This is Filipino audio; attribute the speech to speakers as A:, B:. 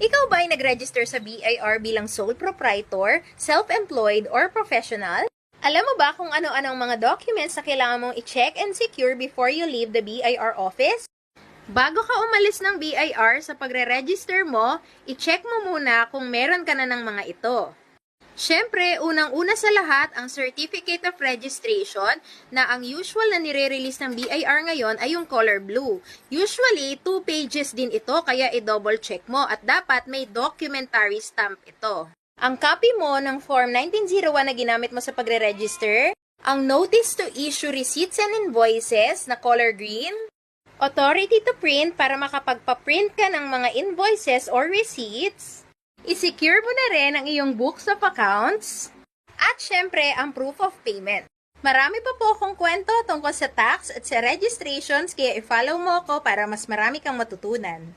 A: Ikaw ba ay nag-register sa BIR bilang sole proprietor, self-employed, or professional? Alam mo ba kung ano-anong mga documents na kailangan mong i-check and secure before you leave the BIR office? Bago ka umalis ng BIR sa pagre-register mo, i-check mo muna kung meron ka na ng mga ito. Siyempre, unang-una sa lahat, ang Certificate of Registration na ang usual na nire-release ng BIR ngayon ay yung color blue. Usually, 2 pages din ito kaya i-double check mo at dapat may documentary stamp ito. Ang copy mo ng Form 1901 na ginamit mo sa pagre-register, ang Notice to Issue Receipts and Invoices na color green, Authority to Print para makapagpa-print ka ng mga invoices or receipts, i-secure mo na rin ang iyong books of accounts, at syempre ang proof of payment. Marami pa po akong kwento tungkol sa tax at sa registrations kaya i-follow mo ako para mas marami kang matutunan.